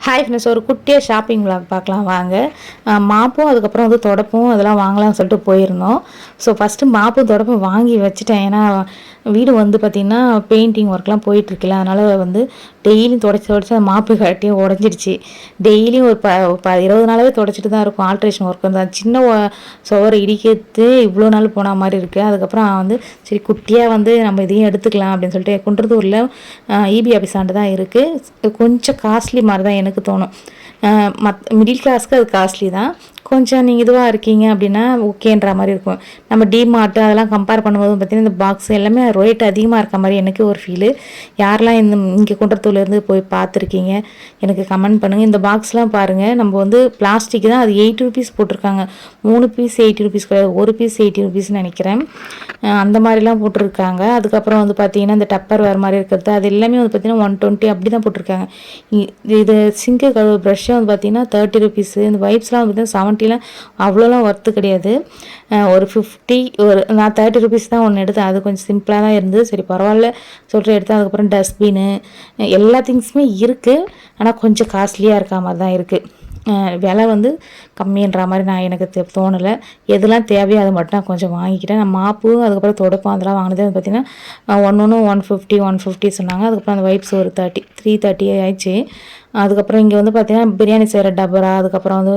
Hi friends, ஒரு குட்டியாக shopping vlog பார்க்கலாம் வாங்க. மாப்பும் அதுக்கப்புறம் வந்து தொடப்பும் அதெல்லாம் வாங்கலாம்னு சொல்லிட்டு போயிருந்தோம். ஸோ ஃபஸ்ட்டு மாப்பும் தொடப்பும் வாங்கி வச்சுட்டேன். ஏன்னா வீடு வந்து பார்த்திங்கன்னா பெயிண்டிங் ஒர்க்லாம் போயிட்டுருக்குல்ல, அதனால் வந்து டெய்லியும் தொடச்சி அந்த மாப்பு கட்டியும் உடஞ்சிடுச்சு. டெய்லியும் ஒரு 20 நாளாகவே தொடச்சிட்டு தான் இருக்கும். ஆல்ட்ரேஷன் ஒர்க் வந்து சின்ன சுவரை இடிக்கிறது இவ்வளோ நாள் போன மாதிரி இருக்குது. அதுக்கப்புறம் வந்து சரி குட்டியாக வந்து நம்ம இதையும் எடுத்துக்கலாம் அப்படின்னு சொல்லிட்டு குன்றத்தூரில் இபி ஆஃபீஸாண்டு தான் இருக்குது. கொஞ்சம் காஸ்ட்லி மாதிரி தான் எனக்கு தோணும். மிடில் கிளாஸ்க்கு அது காஸ்ட்லி தான். கொஞ்சம் நீங்கள் இதுவாக இருக்கீங்க அப்படின்னா ஓகேன்ற மாதிரி இருக்கும். நம்ம டிமார்ட்டு அதெல்லாம் கம்பேர் பண்ணும்போது பார்த்திங்கன்னா இந்த பாக்ஸ் எல்லாமே ரேட் அதிகமாக இருக்க மாதிரி எனக்கு ஒரு ஃபீலு. யாரெல்லாம் இங்கே குன்றத்தூர்லேருந்து போய் பார்த்துருக்கீங்க எனக்கு கமெண்ட் பண்ணுங்கள். இந்த பாக்ஸ்லாம் பாருங்கள், நம்ம வந்து பிளாஸ்டிக் தான், அது 80 rupees போட்டிருக்காங்க. 3 பீஸ் 80 rupees கிடையாது, ஒரு பீஸ் 80 rupeesன்னு நினைக்கிறேன். அந்த மாதிரிலாம் போட்டிருக்காங்க. அதுக்கப்புறம் வந்து பார்த்திங்கன்னா இந்த டப்பர் வேறு மாதிரி இருக்கிறது அது எல்லாமே வந்து பார்த்திங்கன்னா 120 அப்படி தான் போட்டிருக்காங்க. இது சிங்கு கழுவு ப்ரஷ்ஷை வந்து பார்த்திங்கன்னா 30 rupees. இந்த வைப்ஸ்லாம் வந்து பார்த்திங்கன்னா 70லாம் அவ்வளோலாம் ஒர்த்து கிடையாது. ஒரு 50 நான் 30 rupees தான் ஒன்று எடுத்தேன். அது கொஞ்சம் சிம்பிளாக தான் இருந்தது. சரி பரவாயில்ல சொல்லிட்டு எடுத்தேன். அதுக்கப்புறம் டஸ்ட்பின்னு எல்லா திங்ஸுமே இருக்குது, ஆனால் கொஞ்சம் காஸ்ட்லியாக இருக்க மாதிரி தான் இருக்குது. விலை வந்து கம்மின்ற மாதிரி எனக்கு தோணலை. எதெல்லாம் தேவையோ அதை மட்டும் நான் கொஞ்சம் வாங்கிக்கிட்டேன். நான் மாப்பு அதுக்கப்புறம் தொடப்பம் அதெல்லாம் வாங்கினது வந்து பார்த்திங்கன்னா ஒன்று 150 சொன்னாங்க. அதுக்கப்புறம் அந்த வைப்ஸ் ஒரு 330 ஆயிடுச்சு. அதுக்கப்புறம் இங்கே வந்து பார்த்திங்கன்னா பிரியாணி செய்கிற டபரா, அதுக்கப்புறம் வந்து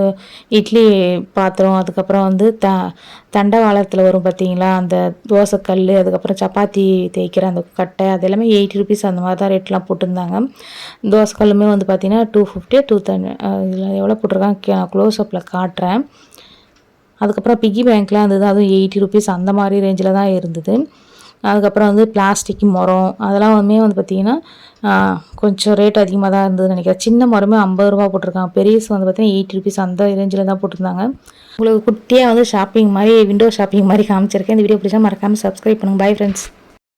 இட்லி பாத்திரம், அதுக்கப்புறம் வந்து தண்டவாளத்தில் வரும் பார்த்திங்களா அந்த தோசைக்கல், அதுக்கப்புறம் சப்பாத்தி தேய்க்கிற அந்த கட்டை, அது எல்லாமே 80 rupees அந்த மாதிரி தான் ரேட்லாம் போட்டிருந்தாங்க. தோசைக்கல்லுமே வந்து பார்த்திங்கன்னா 250 230 இதில் எவ்வளோ போட்டிருக்காங்க நான் க்ளோஸ்அப்பில் காட்டுறேன். அதுக்கப்புறம் பிக்கி பேங்க்லாம் இருந்தது, அதுவும் 80 rupees அந்த மாதிரி ரேஞ்சில் தான் இருந்தது. அதுக்கப்புறம் வந்து பிளாஸ்டிக் முறம் அதெல்லாம் வந்து பார்த்திங்கன்னா கொஞ்சம் ரேட் அதிகமாக தான் இருந்ததுன்னு நினைக்கிறேன். சின்ன மரமே 50 ரூபா போட்டிருக்காங்க. பெரியசு வந்து பார்த்திங்கன்னா 80 rupees அந்த ரேஞ்சில் தான் போட்டிருந்தாங்க. உங்களுக்கு குட்டியாக வந்து ஷாப்பிங் மாதிரி விண்டோ ஷாப்பிங் மாதிரி காமிச்சிருக்கேன். இந்த வீடியோ பிடிச்சா மறக்காமல் சப்ஸ்கிரைப் பண்ணுங்கள். Bye friends.